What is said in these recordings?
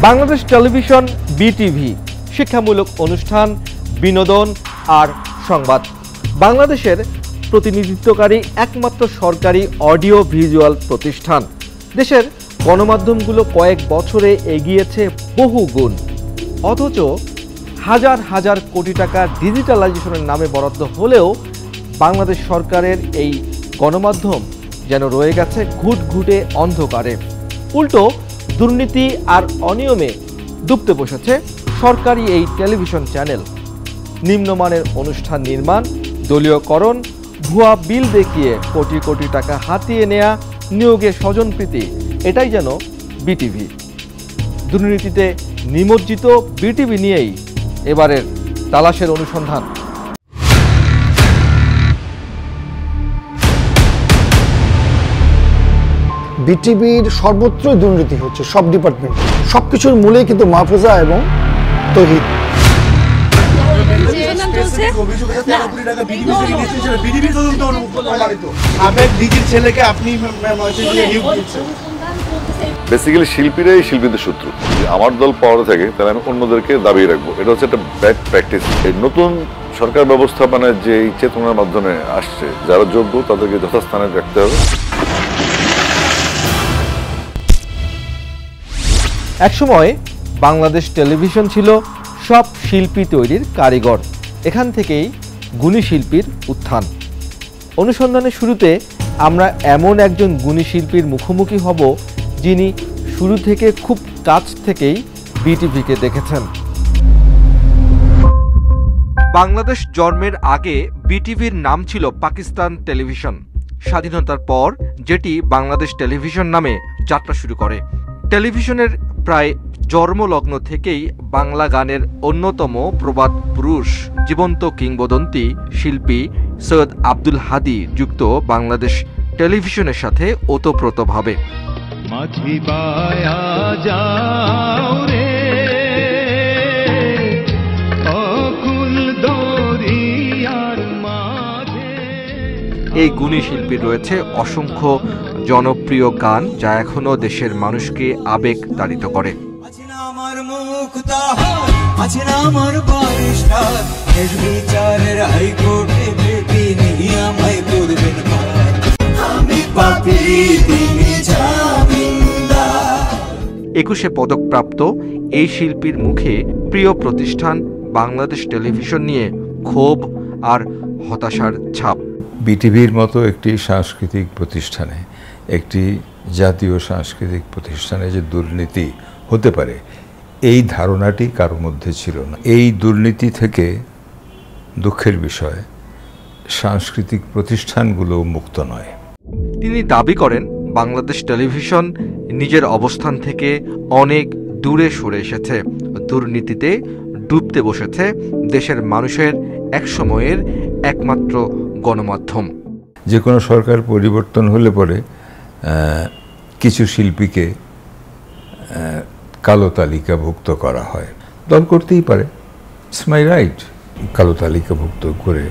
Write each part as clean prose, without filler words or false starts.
Bangladesh television BTV শিক্ষামূলক অনুষ্ঠান, বিনোদন আর সংবাদ। বাংলাদেশের প্রতিনিধিত্বকারী একমাত্র সরকারি অডিও ভিজুয়াল প্রতিষ্ঠান। দেশের গণমাধ্যমগুলো কয়েক বছরে এগিয়েছে বহু গুণ, অথচ হাজার হাজার কোটি টাকা ডিজিটালাইজেশনের নামে বরাদ্দ হলেও বাংলাদেশ সরকারের এই গণমাধ্যম যেন রয়ে গেছে ঘুটঘুটে অন্ধকারে। উল্টো দুর্নীতি আর অনিয়মে ডুবতে বসেছে সরকারি এই টেলিভিশন চ্যানেল। নিম্নমানের অনুষ্ঠান নির্মাণ, দলীয়করণ, ভুয়া বিল দেখিয়ে কোটি কোটি টাকা হাতিয়ে নেয়া, নিয়োগে স্বজনপ্রীতি, এটাই যেন বিটিভি। দুর্নীতিতে নিমজ্জিত বিটিভি নিয়েই এবারের তালাশের অনুসন্ধান। বিটিভির সর্বত্রই দুর্নীতি হচ্ছে, সব ডিপার্টমেন্ট, সবকিছুর মূলেই কিন্তু মাহফুজা এবং তৌহিদ। বেসিক্যালি শিল্পীরাই শিল্পীদের শত্রু। আমার দল পাওয়ারে থাকে তাহলে আমি অন্যদেরকে দাবিয়ে রাখবো, এটা হচ্ছে একটা ব্যাড প্র্যাকটিস। এই নতুন সরকার ব্যবস্থাপনায় যে এই চেতনার মাধ্যমে আসছে, যারা যোগ্য তাদেরকে যথাস্থানে রাখতে হবে। একসময় বাংলাদেশ টেলিভিশন ছিল সব শিল্পী তৈরির কারিগর। এখান থেকেই গুণী শিল্পীর উত্থান। অনুসন্ধানের শুরুতে আমরা এমন একজন গুণী শিল্পীর মুখোমুখি হব, যিনি শুরু থেকে খুব কাছ থেকেই বিটিভিকে দেখেছেন। বাংলাদেশ জন্মের আগে বিটিভির নাম ছিল পাকিস্তান টেলিভিশন। স্বাধীনতার পর যেটি বাংলাদেশ টেলিভিশন নামে যাত্রা শুরু করে। টেলিভিশনের প্রায় জন্মলগ্ন থেকেই বাংলা গানের অন্যতম প্রবাদ পুরুষ, জীবন্ত কিংবদন্তি শিল্পী সৈয়দ আব্দুল হাদী যুক্ত বাংলাদেশ টেলিভিশনের সাথে ওতপ্রোতভাবে। এই গুণী শিল্পীর রয়েছে অসংখ্য জনপ্রিয় গান, যা এখনো দেশের মানুষকে আবেগ তাড়িত করে। একুশে পদকপ্রাপ্ত এই শিল্পীর মুখে প্রিয় প্রতিষ্ঠান বাংলাদেশ টেলিভিশন নিয়ে ক্ষোভ আর হতাশার ছাপ। বিটিভির মতো একটি সাংস্কৃতিক প্রতিষ্ঠানে, একটি জাতীয় সাংস্কৃতিক প্রতিষ্ঠানে যে দুর্নীতি হতে পারে, এই ধারণাটি কারোর মধ্যে ছিল না। এই দুর্নীতি থেকে দুঃখের বিষয় সাংস্কৃতিক প্রতিষ্ঠানগুলো মুক্ত নয়। তিনি দাবি করেন বাংলাদেশ টেলিভিশন নিজের অবস্থান থেকে অনেক দূরে সরে এসেছে, দুর্নীতিতে ডুবতে বসেছে দেশের মানুষের একসময়ের একমাত্র গণমাধ্যম। যে কোনো সরকার পরিবর্তন হলে পরে কিছু শিল্পীকে কালো তালিকাভুক্ত করা হয়। দল করতেই পারে, ইটস মাই রাইট। কালো তালিকাভুক্ত করে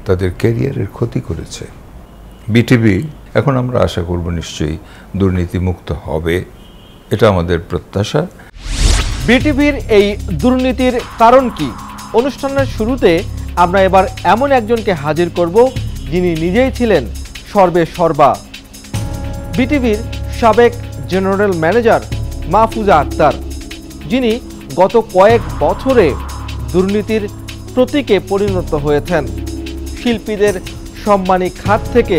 তাদের ক্যারিয়ারের ক্ষতি করেছে। বিটিভি এখন আমরা আশা করব নিশ্চয়ই দুর্নীতিমুক্ত হবে, এটা আমাদের প্রত্যাশা। বিটিভির এই দুর্নীতির কারণ কি? অনুষ্ঠানের শুরুতে আমরা এবার এমন একজনকে হাজির করব, যিনি নিজেই ছিলেন সর্বে সর্বা। বিটিভির সাবেক জেনারেল ম্যানেজার মাহফুজা আক্তার, যিনি গত কয়েক বছরে দুর্নীতির প্রতীকে পরিণত হয়েছেন। শিল্পীদের সম্মানী খাত থেকে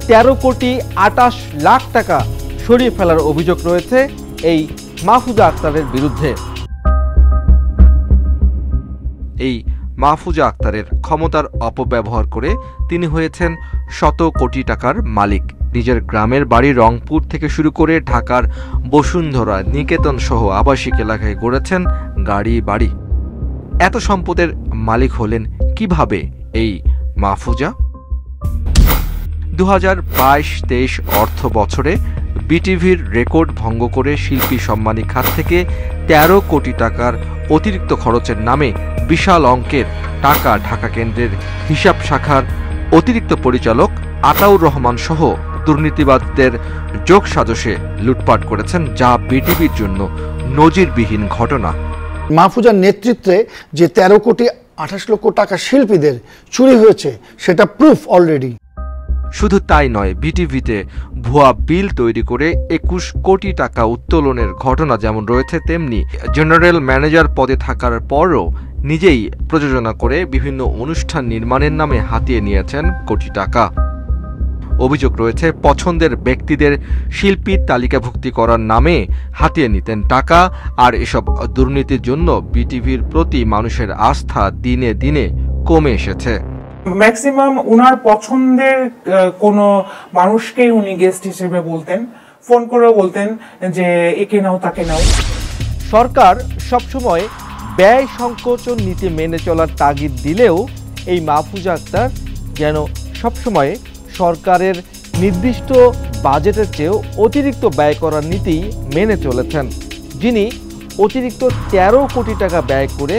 13 কোটি 28 লাখ টাকা সরিয়ে ফেলার অভিযোগ রয়েছে এই মাহফুজা আক্তারের বিরুদ্ধে। এই মাহফুজা আক্তারের ক্ষমতার অপব্যবহার করে তিনি হয়েছেন শত কোটি টাকার মালিক। নিজের গ্রামের বাড়ি রংপুর থেকে শুরু করে ঢাকার বসুন্ধরা, নিকেতন সহ আবাসিক এলাকায় গড়েছেন গাড়ি বাড়ি। এত সম্পদের মালিক হলেন কিভাবে এই মাহফুজা? 2022-23 অর্থ বছরে বিটিভির রেকর্ড ভঙ্গ করে শিল্পী সম্মানী খাত থেকে 13 কোটি টাকার অতিরিক্ত খরচের নামে বিশাল অঙ্কের টাকা ঢাকা কেন্দ্রের হিসাব শাখার অতিরিক্ত পরিচালক আতাউর রহমান সহ দুর্নীতিবাদদের যোগ সাজশে লুটপাট করেছেন, যা বিটিভির জন্য নজিরবিহীন ঘটনা। মাহফুজার নেতৃত্বে যে 13,28,00,000 টাকা শিল্পীদের চুরি হয়েছে সেটা প্রুফ অলরেডি। শুধু তাই নয়, বিটিভিতে ভুয়া বিল তৈরি করে 21 কোটি টাকা উত্তোলনের ঘটনা যেমন রয়েছে, তেমনি জেনারেল ম্যানেজার পদে থাকার পরও নিজেই প্রযোজনা করে বিভিন্ন অনুষ্ঠান নির্মাণের নামে হাতিয়ে নিয়েছেন কোটি টাকা। অভিযোগ রয়েছে পছন্দের ব্যক্তিদের শিল্পীর তালিকাভুক্তি করার নামে হাতিয়ে নিতেন টাকা, আর এসব দুর্নীতির জন্য বিটিভির প্রতি মানুষের আস্থা দিনে দিনে কমে এসেছে। ম্যাক্সিমাম উনার পছন্দের কোনো মানুষকেই উনি গেস্ট হিসেবে বলতেন, ফোন করেও বলতেন যে একে নাও তাকে নাও। সরকার সবসময় ব্যয় সংকোচন নীতি মেনে চলার তাগিদ দিলেও এই মাহফুজা আক্তার যেন সবসময় সরকারের নির্দিষ্ট বাজেটের চেয়েও অতিরিক্ত ব্যয় করার নীতি মেনে চলেছেন। যিনি অতিরিক্ত 13 কোটি টাকা ব্যয় করে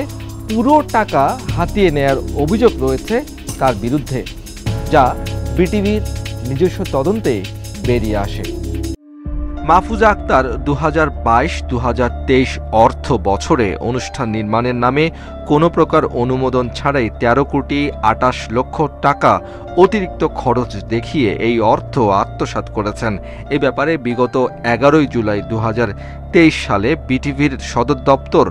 পুরো টাকা হাতিয়ে নেয়ার অভিযোগ রয়েছে তার বিরুদ্ধে, যা বিটিভির নিজস্ব তদন্তে বেরিয়ে আসে। মাহফুজা আক্তার 2022-2023 অর্থ বছরে অনুষ্ঠান নির্মাণের নামে কোনো প্রকার অনুমোদন ছাড়াই 13,28,00,000 টাকা অতিরিক্ত খরচ দেখিয়ে এই অর্থ আত্মসাৎ করেছেন। এ ব্যাপারে বিগত 11 জুলাই 2023 সালে বিটিভির সদর দপ্তর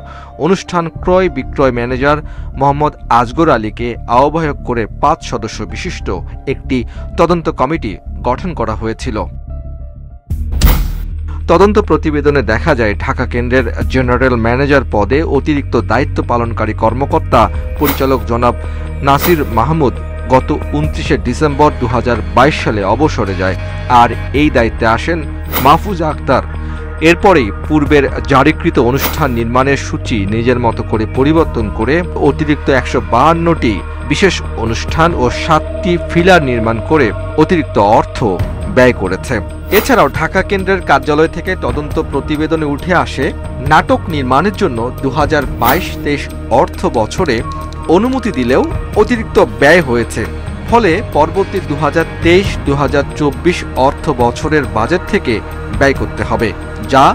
অনুষ্ঠান ক্রয় বিক্রয় ম্যানেজার মোহাম্মদ আজগর আলীকে আহ্বায়ক করে 5 সদস্য বিশিষ্ট একটি তদন্ত কমিটি গঠন করা হয়েছিল। তদন্ত প্রতিবেদনে দেখা যায়, ঢাকা কেন্দ্রের জেনারেল ম্যানেজার পদে অতিরিক্ত দায়িত্ব পালনকারী কর্মকর্তা পরিচালক জনাব নাসির মাহমুদ গত 29 ডিসেম্বর 2022 সালে অবসরে যায়, আর এই দায়িত্বে আসেন মাহফুজা আক্তার। এরপরেই পূর্বের জারিকৃত অনুষ্ঠান নির্মাণের সূচি নিজের মতো করে পরিবর্তন করে অতিরিক্ত 152টি বিশেষ অনুষ্ঠান ও 7টি ফিলার নির্মাণ করে অতিরিক্ত অর্থ ব্যয় করেছে। এছাড়াও ঢাকা কেন্দ্রের কার্যালয় থেকে তদন্ত প্রতিবেদনে উঠে আসে, নাটক নির্মাণের জন্য 2022-23 অর্থ বছরে অনুমতি দিলেও অতিরিক্ত ব্যয় হয়েছে, ফলে পরবর্তী 2023-2024 অর্থ বছরের বাজেট থেকে ব্যয় করতে হবে, যা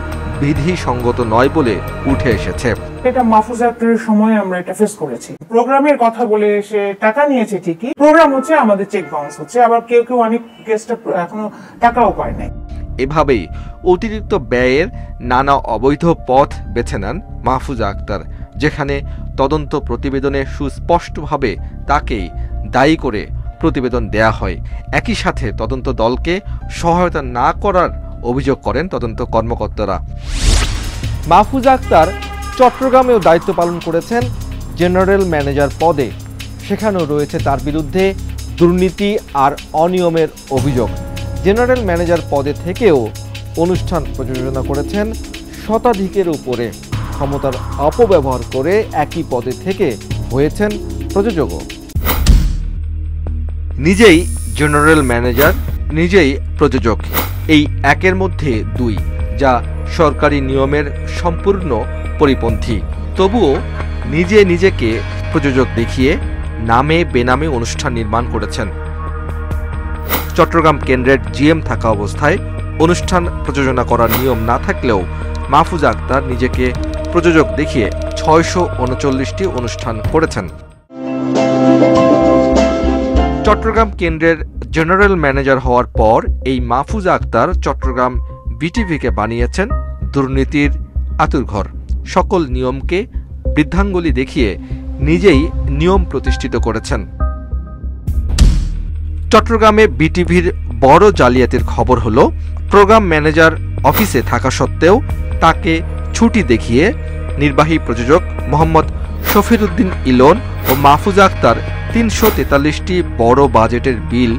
বিধিসঙ্গত নয় বলে উঠে এসেছে। এটা মাহফুজা আক্তারের সময় আমরা এটা ফেস করেছি। প্রোগ্রামের কথা বলে সে টাকা নিয়েছে ঠিকই, প্রোগ্রাম হচ্ছে আমাদের চেক বাউন্স হচ্ছে, আবার কেউ কেউ অনেক গেস্ট এখনো টাকাও পায় নাই। এভাবেই অতিরিক্ত ব্যয়ের নানা অবৈধ পথ বেছে নেন মাহফুজা আক্তার, যেখানে তদন্ত প্রতিবেদনে সুস্পষ্টভাবে তাকেই দায়ী করে প্রতিবেদন দেয়া হয়। একই সাথে তদন্ত দলকে সহায়তা না করার অভিযোগ করেন তদন্ত কর্মকর্তারা। মাহফুজা আক্তার চট্টগ্রামেও দায়িত্ব পালন করেছেন জেনারেল ম্যানেজার পদে, সেখানেও রয়েছে তার বিরুদ্ধে দুর্নীতি আর অনিয়মের অভিযোগ। জেনারেল ম্যানেজার পদে থেকেও অনুষ্ঠান প্রযোজনা করেছেন শতাধিকের উপরে, ক্ষমতার অপব্যবহার করে একই পদে থেকে হয়েছেন প্রযোজকও। নিজেই জেনারেল ম্যানেজার, নিজেই প্রযোজক, এই একের মধ্যে দুই, যা সরকারি নিয়মের সম্পূর্ণ পরিপন্থী। তবুও নিজে নিজেকে প্রযোজক দেখিয়ে নামে বেনামে অনুষ্ঠান নির্মাণ করেছেন। চট্টগ্রাম কেন্দ্রের জিএম থাকা অবস্থায় অনুষ্ঠান প্রযোজনা করার নিয়ম না থাকলেও মাহফুজা আক্তার নিজেকে প্রযোজক দেখিয়ে 639টি অনুষ্ঠান করেছেন। চট্টগ্রাম কেন্দ্রের জেনারেল ম্যানেজার হওয়ার পর এই মাহফুজা আক্তার চট্টগ্রাম বিটিভিকে বানিয়েছেন দুর্নীতির আঁতুড়ঘর। সকল নিয়মকে বৃদ্ধাঙ্গুলি দেখিয়ে নিজেই নিয়ম প্রতিষ্ঠিত করেছেন। চট্টগ্রামে বিটিভির বড় জালিয়াতির খবর হলো, প্রোগ্রাম ম্যানেজার অফিসে থাকা সত্ত্বেও তাকে ছুটি দেখিয়ে নির্বাহী প্রযোজক মোহাম্মদ শফিরউদ্দিন ইলন ও মাহফুজা আক্তার 343টি বড় বাজেটের বিল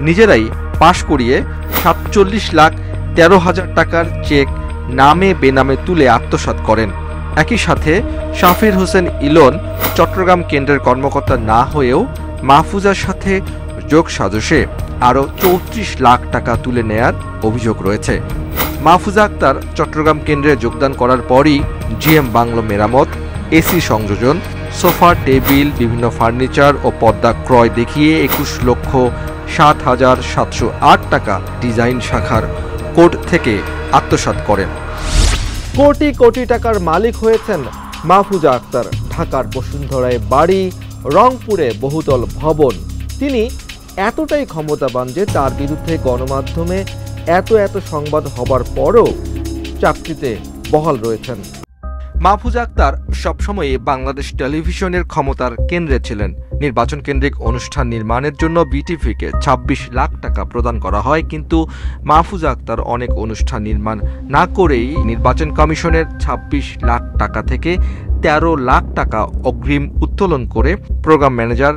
নিজেরাই পাশ করিয়ে 47,13,000 টাকার চেক নামে বেনামে তুলে আত্মসাৎ করেন। একই সাথে শাফির হোসেন ইলন চট্টগ্রাম কেন্দ্রের কর্মকর্তা না হয়েও মাহফুজার সাথে যোগ সাজসে আরও 34 লাখ টাকা তুলে নেয়ার অভিযোগ রয়েছে। মাহফুজা আক্তার চট্টগ্রাম কেন্দ্রে যোগদান করার পরই জিএম বাংলো মেরামত, এসি সংযোজন, সোফা, টেবিল, বিভিন্ন ফার্নিচার ও পর্দা ক্রয় দেখিয়ে 21,07,708 টাকা ডিজাইন শাখার কোড থেকে আত্মসাৎ করেন। কোটি কোটি টাকার মালিক হয়েছেন মাহফুজা আক্তার। ঢাকার বসুন্ধরায় বাড়ি, রংপুরে বহুতল ভবন। তিনি এতটাই ক্ষমতাবান যে তার বিরুদ্ধে গণমাধ্যমে এত সংবাদ হবার পরও চাকরিতে বহাল রয়েছেন। মাহফুজা আক্তার সবসময়ই বাংলাদেশ টেলিভিশনের ক্ষমতার কেন্দ্রে ছিলেন। নির্বাচন কেন্দ্রিক অনুষ্ঠান নির্মাণের জন্য বিটিভিকে ২৬ লাখ টাকা প্রদান করা হয়, কিন্তু মাহফুজা আক্তার অনেক অনুষ্ঠান নির্মাণ না করেই নির্বাচন কমিশনের ২৬ লাখ টাকা থেকে ১৩ লাখ টাকা অগ্রিম উত্তোলন করে program manager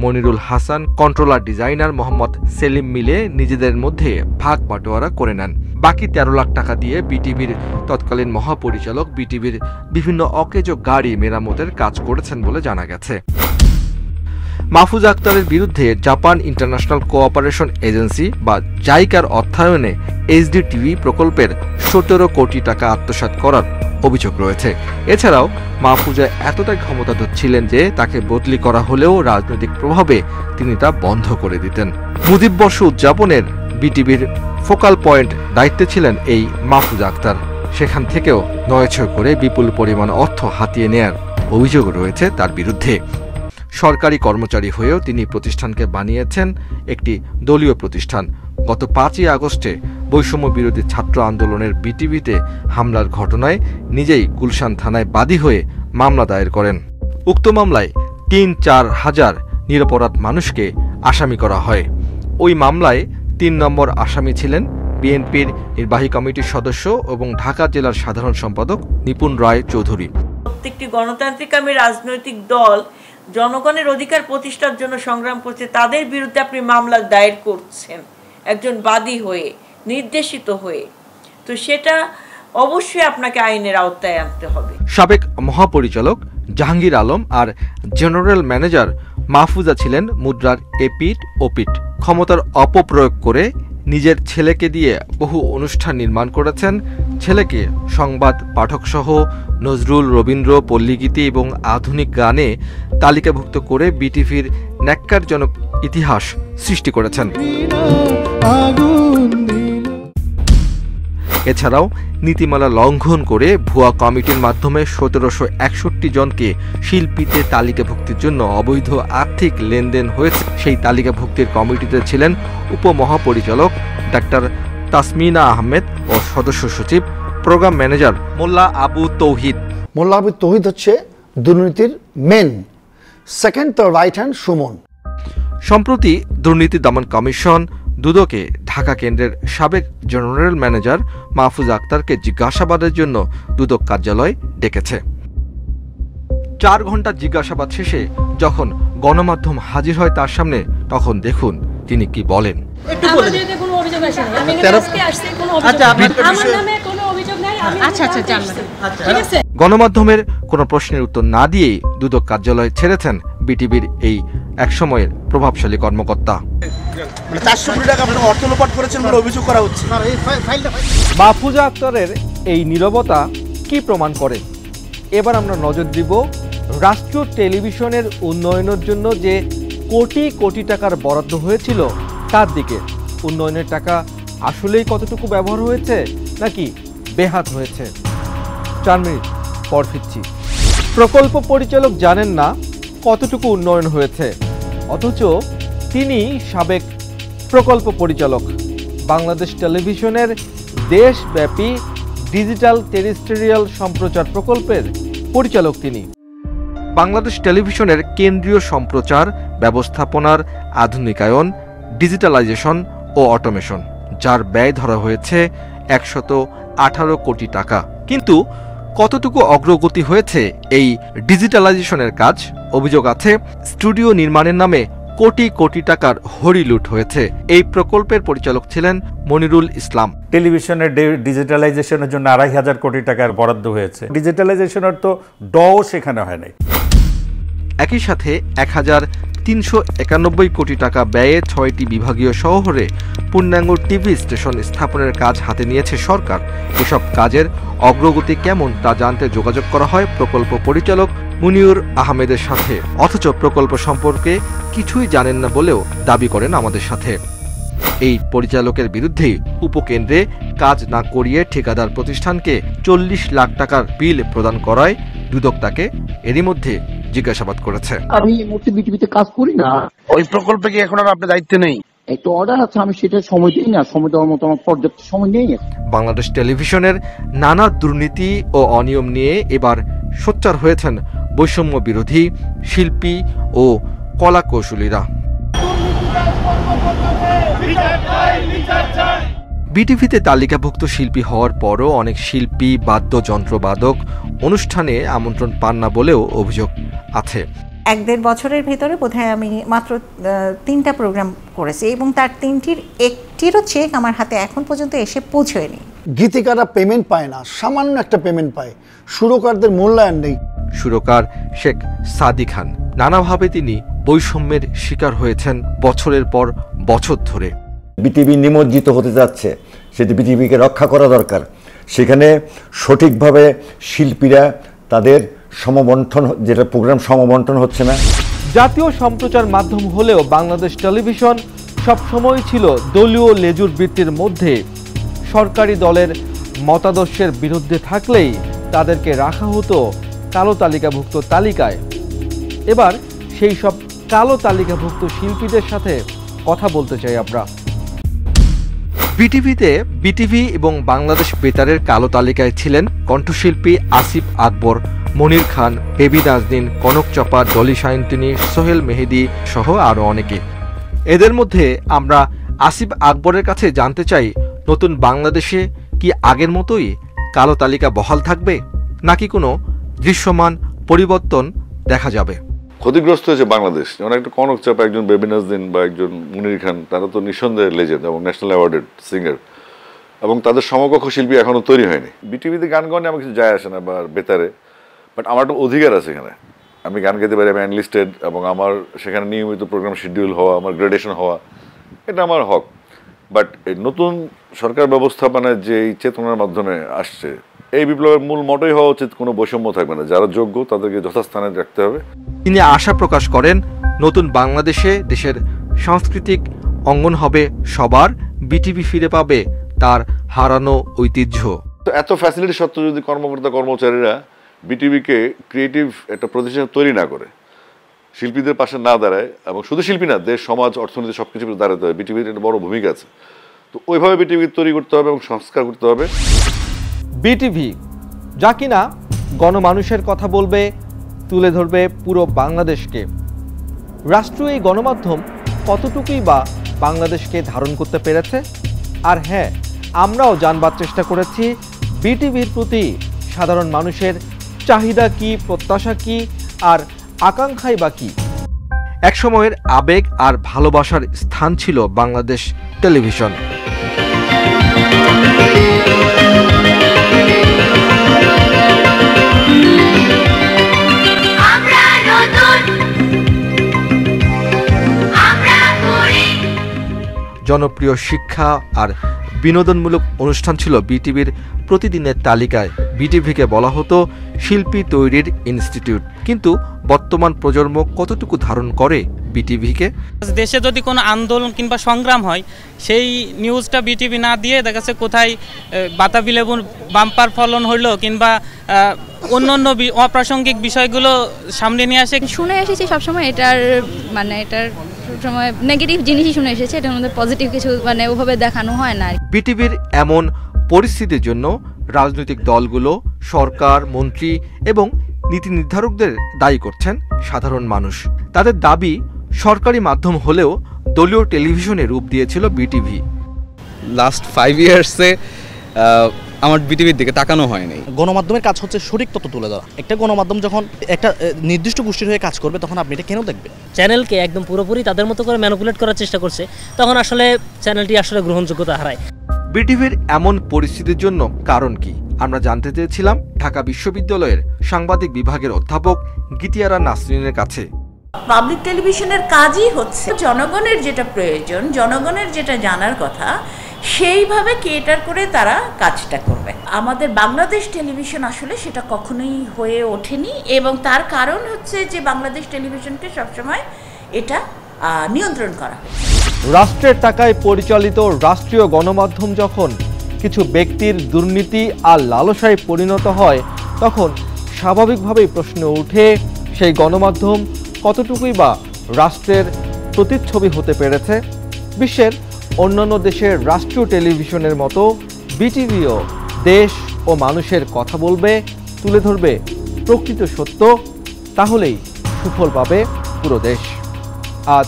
Monirul Hasan, controller designer Mohammad Selim মিলে নিজেদের মধ্যে ভাগ বাটোয়ারা করে নেন। বাকি ১৩ লাখ টাকা দিয়ে বিটিভির তৎকালীন মহাপরিচালক বিটিভির বিভিন্ন অকেজো গাড়ি মেরামতের কাজ করেছেন বলে জানা গেছে। মাহফুজা আক্তারের বিরুদ্ধে জাপান ইন্টারন্যাশনাল কোঅপারেশন এজেন্সি বা জাইকার অর্থায়নে এইচডি টিভি প্রকল্পের ১৭ কোটি টাকা আত্মসাৎ করার অভিযোগ রয়েছে। এছাড়াও মাহফুজা এতটাই ক্ষমতাধর ছিলেন যে তাকে বদলি করা হলেও রাজনৈতিক প্রভাবে তিনি তা বন্ধ করে দিতেন। মুজিব বর্ষ উদযাপনের বিটিভির ফোকাল পয়েন্ট দায়িত্বে ছিলেন এই মাহফুজা আক্তার। সেখান থেকেও নয়ছয় করে বিপুল পরিমাণ অর্থ হাতিয়ে নেয়ার অভিযোগ রয়েছে তার বিরুদ্ধে। সরকারি কর্মচারী হয়েও তিনি প্রতিষ্ঠানকে বানিয়েছেন একটি দলীয় প্রতিষ্ঠান। গত ৫ই আগস্টে বৈষম্য বিরোধী ছাত্র আন্দোলনের বিটিভিতে হামলার ঘটনায় নিজেই গুলশান থানায় বাদী হয়ে মামলা দায়ের করেন। উক্ত মামলায় ৩-৪ হাজার নিরপরাধ মানুষকে আসামি করা হয়। ওই মামলায় ৩ নম্বর আসামি ছিলেন বিএনপির নির্বাহী কমিটির সদস্য এবং ঢাকা জেলার সাধারণ সম্পাদক নিপুণ রায় চৌধুরী। প্রত্যেকটি গণতান্ত্রিককামী রাজনৈতিক দল জনগণের অধিকার প্রতিষ্ঠার জন্য সংগ্রাম করছে, তাদের বিরুদ্ধে আপনি মামলা দায়ের করছেন একজন বাদী হয়ে, নির্দেশিত হয়ে, তো সেটা অবশ্যই আপনাকে আইনের আওতায় আনতে হবে। সাবেক মহাপরিচালক জাহাঙ্গীর আলম আর জেনারেল ম্যানেজার মাহফুজা ছিলেন মুদ্রার এপিঠ ওপিঠ। ক্ষমতার অপপ্রয়োগ করে নিজের ছেলেকে দিয়ে বহু অনুষ্ঠান নির্মাণ করেছেন। ছেলেকে সংবাদ পাঠকসহ নজরুল, রবীন্দ্র, পল্লীগীতি এবং আধুনিক গানে তালিকাভুক্ত করে বিটিভির ন্যাক্কারজনক ইতিহাস সৃষ্টি করেছেন। এছাড়াও নীতিমালা লঙ্ঘন করে ভুয়া কমিটির মাধ্যমে ১৭৬১ জনকে শিল্পীতে তালিকাভুক্তির জন্য অবৈধ আর্থিক লেনদেন হয়েছে। সেই তালিকাভুক্তির কমিটিতে ছিলেন উপমহাপরিচালক ডাক্তার তাসমিনা আহমেদ ও সদস্য সচিব প্রোগ্রাম ম্যানেজার মোল্লা আবু তৌহিদ। মোল্লা আবু তৌহিদ হচ্ছে দুর্নীতির মেন, সেকেন্ড তার রাইট হ্যান্ড সুমন। সম্প্রতি দুর্নীতি দমন কমিশন দুদকে ঢাকা কেন্দ্রের সাবেক জেনারেল ম্যানেজার মাহফুজা আক্তারকে জিজ্ঞাসাবাদের জন্য দুদক কার্যালয় ডেকেছে। ৪ ঘন্টা জিজ্ঞাসাবাদ শেষে যখন গণমাধ্যম হাজির হয় তার সামনে, তখন দেখুন তিনি কি বলেন। গণমাধ্যমের কোনো প্রশ্নের উত্তর না দিয়েই দুদক কার্যালয় ছেড়েছেন বিটিভির এই একসময়ের প্রভাবশালী কর্মকর্তা। মাহফুজা আক্তারের এই নীরবতা কি প্রমাণ করে? এবার আমরা নজর দিব রাষ্ট্রীয় টেলিভিশনের উন্নয়নের জন্য যে কোটি কোটি টাকার বরাদ্দ হয়েছিল তার দিকে। উন্নয়নের টাকা আসলেই কতটুকু ব্যবহার হয়েছে নাকি বেহাত হয়েছে? 4 মিনিট পর ফিরছি। প্রকল্প পরিচালক জানেন না কতটুকু উন্নয়ন হয়েছে, অথচ তিনি সাবেক প্রকল্প পরিচালক। বাংলাদেশ টেলিভিশনের দেশব্যাপী ডিজিটাল টেরিস্টেরিয়াল সম্প্রচার প্রকল্পের পরিচালক তিনি। বাংলাদেশ টেলিভিশনের কেন্দ্রীয় সম্প্রচার ব্যবস্থাপনার আধুনিকায়ন, ডিজিটালাইজেশন ও অটোমেশন, যার ব্যয় ধরা হয়েছে ১১৮ কোটি টাকা। কিন্তু কতটুকু অগ্রগতি হয়েছে এই ডিজিটালাইজেশনের কাজ? অভিযোগ আছে স্টুডিও নির্মাণের নামে কোটি কোটি টাকার হরিলুট হয়েছে। এই প্রকল্পের পরিচালক ছিলেন মনিরুল ইসলাম। টেলিভিশনের ডিজিটালাইজেশনের জন্য ২৫০০ কোটি টাকার বরাদ্দ হয়েছে। ডিজিটালাইজেশনের তো ডও সেখানে হয় নাই। একই সাথে ১৩৯১ কোটি টাকা ব্যয়ে ৬টি বিভাগীয় শহরে পূর্ণাঙ্গ টিভি স্টেশন স্থাপনের কাজ হাতে নিয়েছে সরকার। এসব কাজের অগ্রগতি কেমন তা জানতে যোগাযোগ করা হয় প্রকল্প পরিচালক মুনিউর আহমেদের সাথে, অথচ প্রকল্প সম্পর্কে কিছুই জানেন না বলেও দাবি করেন আমাদের সাথে। এই পরিচালকের বিরুদ্ধে উপকেন্দ্রে কাজ না করিয়ে ঠিকাদার প্রতিষ্ঠানকে ৪০ লাখ টাকার বিল প্রদান করায় দুদক তাকে এরই মধ্যে জিজ্ঞাসাবাদ করেছে। আমি এই মুহূর্তে বিটিভিতে কাজ করি না। ওই প্রকল্পে কি এখন আর আপনার দায়িত্বে নেই? একটা অর্ডার আছে, আমি সেটা সময় দিই না, সময় দেওয়ার মতো আমার পর্যাপ্ত সময় নেই। বাংলাদেশ টেলিভিশনের নানা দুর্নীতি ও অনিয়ম নিয়ে এবার সোচ্চার হয়েছেন বৈষম্য বিরোধী শিল্পী ও কলা কৌশলীরা। বিটিভিতে তালিকাভুক্ত শিল্পী হওয়ার পরও অনেক শিল্পী বাদ্যযন্ত্রবাদক অনুষ্ঠানে আমন্ত্রণ পান না বলেও অভিযোগ আছে। ১-১.৫ বছরের ভেতরে বোধহয় আমি মাত্র ৩টা প্রোগ্রাম করেছি এবং তার ৩টির একটিরও চেক আমার হাতে এখন পর্যন্ত এসে পৌঁছয়নি। গীতিকাররা পেমেন্ট পায় না, সামান্য একটা পেমেন্ট পায়, সুরকারদের মূল্যায়ন নেই। সুরকার শেখ সাদি খান, নানাভাবে তিনি বৈষম্যের শিকার হয়েছেন বছরের পর বছর ধরে। বিটিভি নিমজ্জিত হতে যাচ্ছে, সেটি বিটিভিকে রক্ষা করা দরকার। সেখানে সঠিকভাবে শিল্পীরা তাদের সমবন্টন, যেটা প্রোগ্রাম সমবন্টন হচ্ছে না। জাতীয় সম্প্রচার মাধ্যম হলেও বাংলাদেশ টেলিভিশন সবসময় ছিল দলীয় লেজুর বৃত্তির মধ্যে। সরকারি দলের মতাদর্শের বিরুদ্ধে থাকলেই তাদেরকে রাখা হতো কালো তালিকাভুক্ত তালিকায়। এবার সেই সব কালো তালিকাভুক্ত শিল্পীদের সাথে কথা বলতে চাই আমরা। বিটিভিতে বিটিভি এবং বাংলাদেশ বেতারের কালো তালিকায় ছিলেন কণ্ঠশিল্পী আসিফ আকবর, মনির খান, বেবি নাজনীন, কনক চাপা, ডলি সায়ন্তিনী, সোহেল মেহেদি সহ আরও অনেকে। এদের মধ্যে আমরা আসিফ আকবরের কাছে জানতে চাই, নতুন বাংলাদেশে কি আগের মতোই কালো তালিকা বহাল থাকবে, নাকি কোনো দৃশ্যমান পরিবর্তন দেখা যাবে? ক্ষতিগ্রস্ত হয়েছে বাংলাদেশ, যেমন একটা কনক চাপা, একজন বেবি নাজনীন বা একজন মনির খান, তারা তো নিঃসন্দেহে লেজেন্ড এবং ন্যাশনাল অ্যাওয়ার্ডেড সিঙ্গার, এবং তাদের সমকক্ষ শিল্পী এখনো তৈরি হয়নি। বিটিভিতে গান গাওয়া আমার কিছু যায় আসে না, বা বেতারে, বাট আমার একটা অধিকার আছে এখানে, আমি গান গাইতে পারি, আমি অ্যানলিস্টেড, এবং আমার সেখানে নিয়মিত প্রোগ্রাম শিডিউল হওয়া, আমার গ্রেডেশন হওয়া, এটা আমার হক। বাট এই নতুন সরকার ব্যবস্থাপনায় যে এই চেতনার মাধ্যমে আসছে, এই বিপ্লবের মূল মোটোই হওয়া উচিত কোনো বৈষম্য থাকবে না, যারা যোগ্য তাদেরকে যথাস্থানে রাখতে হবে। তিনি আশা প্রকাশ করেন, নতুন বাংলাদেশে দেশের সাংস্কৃতিক অঙ্গন হবে সবার, বিটিভি ফিরে পাবে তার হারানো ঐতিহ্য। তো এত ফ্যাসিলিটি সত্ত্বেও যদি কর্মকর্তা কর্মচারীরা বিটিভিকে ক্রিয়েটিভ একটা প্রতিষ্ঠান তৈরি না করে, শিল্পীদের পাশে না দাঁড়ায়, এবং শুধু শিল্পী না, দেশ, সমাজ, অর্থনীতি সব কিছু দাঁড়াতে হবে, বিটিভির একটা বড় ভূমিকা আছে। তো ওইভাবে বিটিভি তৈরি করতে হবে এবং সংস্কার করতে হবে। বিটিভি যা কিনা গণমানুষের কথা বলবে, তুলে ধরবে পুরো বাংলাদেশকে। রাষ্ট্রীয় এই গণমাধ্যম কতটুকুই বা বাংলাদেশকে ধারণ করতে পেরেছে? আর হ্যাঁ, আমরাও জানবার চেষ্টা করেছি বিটিভির প্রতি সাধারণ মানুষের চাহিদা কি, প্রত্যাশা কি, আর আকাঙ্ক্ষাই বা কি। একসময়ের আবেগ আর ভালোবাসার স্থান ছিল বাংলাদেশ টেলিভিশন। জনপ্রিয় শিক্ষা আর বিনোদনমূলক অনুষ্ঠান ছিল বিটিভির প্রতিদিনের তালিকায়। বিটিভিকে বলা হতো শিল্পী তৈরির ইনস্টিটিউট। কিন্তু বর্তমান প্রজন্ম কতটুকু ধারণ করে বিটিভিকে? দেশে যদি কোনো আন্দোলন কিংবা সংগ্রাম হয়, সেই নিউজটা বিটিভি না দিয়ে দেখা যাচ্ছে কোথায় বাতাবি লেবুর বাম্পার ফলন হইলো কিংবা অন্যান্য অপ্রাসঙ্গিক বিষয়গুলো সামনে নিয়ে আসে। শুনে এসেছি সবসময় এটার সবসময় নেগেটিভ জিনিসই শুনে এসেছে, এটার মধ্যে পজিটিভ কিছু ওভাবে দেখানো হয় না। বিটিভির এমন পরিস্থিতির জন্য রাজনৈতিক দলগুলো, সরকার, মন্ত্রী এবং নীতি নির্ধারকদের দায়ী করছেন সাধারণ মানুষ। তাদের দাবি, সরকারি মাধ্যম হলেও দলীয় টেলিভিশনে রূপ দিয়েছিল বিটিভি। লাস্ট 5 ইয়ার্সে আমার বিটিভির দিকে তাকানো হয়নি। গণমাধ্যমের কাজ হচ্ছে সঠিক তথ্য তুলে দেওয়া। একটা গণমাধ্যম যখন একটা নির্দিষ্ট গোষ্ঠীর হয়ে কাজ করবে, তখন আপনি এটা কেন দেখবেন? চ্যানেলকে একদম পুরোপুরি তাদের মতো করে ম্যানিপুলেট করার চেষ্টা করছে, তখন আসলে চ্যানেলটি আসলে গ্রহণযোগ্যতা হারায়। বিটিভির এমন পরিস্থিতির জন্য কারণ কি আমরা জানতে চেয়েছিলাম ঢাকা বিশ্ববিদ্যালয়ের সাংবাদিক বিভাগের অধ্যাপক গীতিয়ারা নাসরিনের কাছে। পাবলিক টেলিভিশনের কাজই হচ্ছে জনগণের যেটা প্রয়োজন, জনগণের যেটা জানার কথা, সেইভাবে কেটার করে তারা কাজটা করবে। আমাদের বাংলাদেশ টেলিভিশন আসলে সেটা কখনোই হয়ে ওঠেনি, এবং তার কারণ হচ্ছে যে বাংলাদেশ টেলিভিশনকে সবসময় এটা নিয়ন্ত্রণ করা হয়েছে। রাষ্ট্রের টাকায় পরিচালিত রাষ্ট্রীয় গণমাধ্যম যখন কিছু ব্যক্তির দুর্নীতি আর লালসায় পরিণত হয়, তখন স্বাভাবিকভাবেই প্রশ্ন ওঠে সেই গণমাধ্যম কতটুকুই বা রাষ্ট্রের প্রতিচ্ছবি হতে পেরেছে। বিশ্বের অন্যান্য দেশের রাষ্ট্রীয় টেলিভিশনের মতো বিটিভিও দেশ ও মানুষের কথা বলবে, তুলে ধরবে প্রকৃত সত্য, তাহলেই সুফল পাবে পুরো দেশ। আজ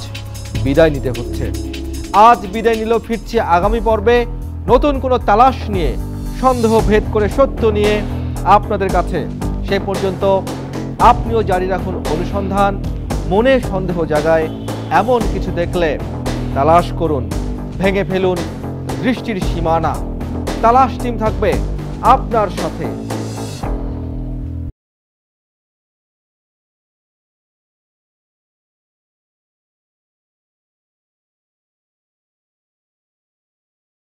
বিদায় নিতে হচ্ছে। আজ বিদায় নিল, ফিরছে আগামী পর্বে নতুন কোনো তালাশ নিয়ে, সন্দেহ ভেদ করে সত্য নিয়ে আপনাদের কাছে। সে পর্যন্ত আপনিও জারি রাখুন অনুসন্ধান। মনে সন্দেহ জাগায় এমন কিছু দেখলে তালাশ করুন, ভেঙে ফেলুন দৃষ্টির সীমানা। তালাশ টিম থাকবে আপনার সাথে।